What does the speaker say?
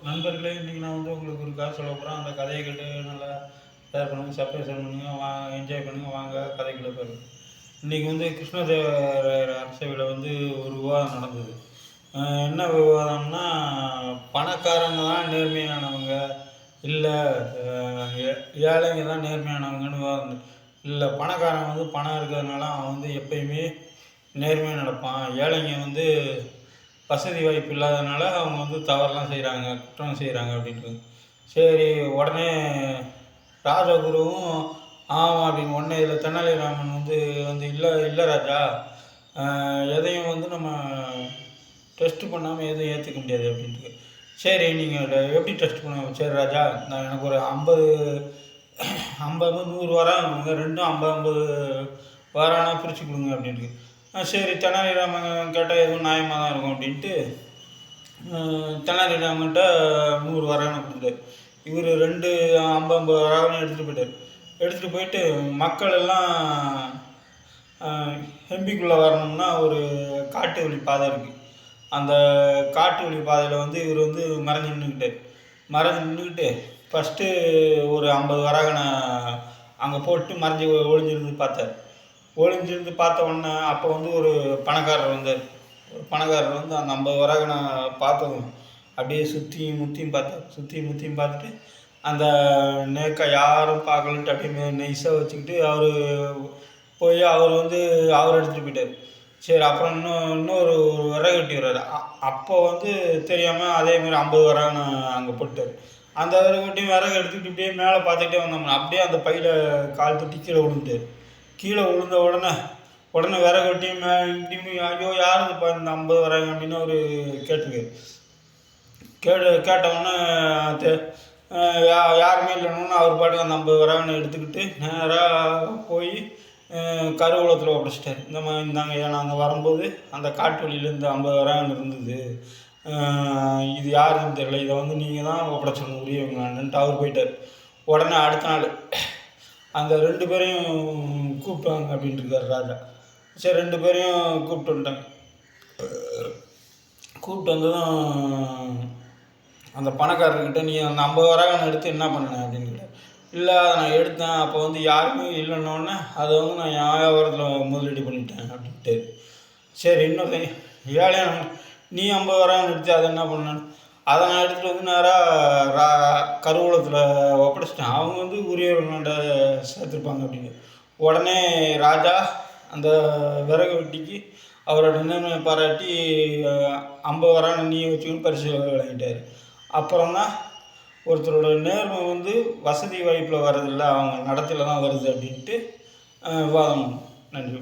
நண்பர்களே, இன்றைக்கி நான் வந்து உங்களுக்கு ஒரு கதை சொல்ல போகிறேன். அந்த கதையை கேட்டு நல்லா ஷேர் பண்ணுங்கள், சப்ஸ்கிரைப் பண்ணுங்க, என்ஜாய் பண்ணுங்கள். வாங்க கதைக்குள்ளே போயிடும். இன்றைக்கி வந்து கிருஷ்ணதேவராயர் அரசவையில் வந்து ஒரு விவாதம் நடந்தது. என்ன விவாதம்னா, பணக்காரங்க தான் நேர்மையானவங்க, இல்லை ஏழைங்க தான் நேர்மையானவங்கன்னு விவாதம். இல்லை, பணக்காரங்க வந்து பணம் இருக்கிறதுனால அவன் வந்து எப்பயுமே நேர்மையாக நடப்பான். ஏழைங்க வந்து வசதி வாய்ப்பு இல்லாதனால அவங்க வந்து தவறுலாம் செய்கிறாங்க, குற்றம் செய்கிறாங்க அப்படின்றது. சரி, உடனே ராஜகுருவும் ஆமாம் அப்படின்னு உடனே இதில் தெனாலிராமன் வந்து வந்து இல்லை இல்லை ராஜா, எதையும் வந்து நம்ம டெஸ்ட்டு பண்ணாமல் எதுவும் ஏற்றுக்க முடியாது அப்படின்ட்டு. சரி, நீங்கள் எப்படி டெஸ்ட் பண்ணுவோம்? சரி ராஜா, நான் எனக்கு ஒரு 50 100 வராங்க, ரெண்டும் 50 வரானா பிரித்து கொடுங்க அப்படின்ட்டு. சரி, தெனாலிராமன் கேட்டால் எதுவும் நியாயமாக தான் இருக்கும் அப்படின்ட்டு தெனாலிராமன்கிட்ட 100 வரான்னு கொடுத்தாரு. இவர் 2 50 வரான்னு எடுத்துகிட்டு போயிட்டார். எடுத்துகிட்டு போயிட்டு மக்கள் எல்லாம் எம்பிக்குள்ளே வரணும்னா ஒரு காட்டு வழி பாதை இருக்குது. அந்த காட்டு வழி பாதையில் வந்து இவர் வந்து மறைஞ்சு நின்றுக்கிட்டு ஃபஸ்ட்டு ஒரு 50 வராகனை அங்கே போட்டு மறைஞ்சி ஒளிஞ்சிருந்து பார்த்தார். ஒளிஞ்சிருந்து பார்த்த உடனே அப்போ வந்து ஒரு பணக்காரர் வந்தார். ஒரு பணக்காரர் வந்து அந்த 50 வராகனை பார்த்ததும் அப்படியே சுற்றியும் முற்றியும் பார்த்துட்டு அந்த நேக்கை யாரும் பார்க்கலன்ட்டு அப்படியே நைஸாக வச்சுக்கிட்டு அவர் போய் அவர் எடுத்துகிட்டு போயிட்டார். சரி, அப்புறம் இன்னொரு விறகு வெட்டி வர்றாரு. அப்போ வந்து தெரியாமல் அதேமாதிரி 50 வராகனை அங்கே போட்டார். அந்த விறகு வெட்டி விறகு எடுத்துக்கிட்டு இப்படியே மேலே பார்த்துக்கிட்டே வந்தோம்னா அப்படியே அந்த பையில் கால் தட்டி கீழே விழுந்துட்டார். கீழே விழுந்த உடனே விறகு வெட்டியும் இப்படி ஐயோ யாருதுப்பா இந்த 50 வராங்க அப்படின்னு அவர் கேட்டவுடனே யாருமே இல்லைன்னு அவர் பாட்டுக்கு அந்த 50 வராங்கன்னு எடுத்துக்கிட்டு நேராக போய் கருவூலத்தில் ஒப்படைச்சிட்டார். இந்த மாதிரி இருந்தாங்க, ஏன்னா அங்கே வரும்போது அந்த காட்டு வழியிலேருந்து 50 வராங்கன்னு இருந்தது, இது யாருன்னு தெரியல, இதை வந்து நீங்கள் தான் ஒப்படைச்சிடணும் உரியவங்கன்னுட்டு அவர் போயிட்டார். உடனே அடுத்த நாள் அந்த 2 பேரையும் கூப்பிட்டாங்க அப்படின்ட்டு இருக்கார் ராஜா. சரி, 2 பேரையும் கூப்பிட்டு வந்துட்டாங்க. கூப்பிட்டு வந்ததும் அந்த பணக்காரர்கிட்ட நீ அந்த 50 வராகனை எடுத்து என்ன பண்ணேன் அப்படின்னு கேட்டார். இல்லை, அதை நான் எடுத்தேன், அப்போ வந்து யாருமே இல்லைன்னொன்னே அதை வந்து நான் வியாபாரத்தில் முதலீடு பண்ணிட்டேன் அப்படின்ட்டு. சரி, இன்னொரு ஏழையான நீ 50 வராகனை எடுத்து அதை என்ன பண்ணேன்? அதை நான் எடுத்துகிட்டு வந்து நேராக கருவூலத்தில் ஒப்படைச்சிட்டேன், அவங்க வந்து உரியவர்கள்ட்ட சேர்த்துருப்பாங்க அப்படின்னு. உடனே ராஜா அந்த விறகு வெட்டிக்கு அவரோட நேர்மையை பாராட்டி 50 வராகனை நீ வச்சுக்கணும் பரிசு வழங்கிட்டார். அப்புறம் தான் ஒருத்தரோட நேர்மை வந்து வசதி வாய்ப்பில் வர்றதில்ல, அவங்க நடத்தையில் தான் வருது அப்படின்ட்டு விவாதம். நன்றி.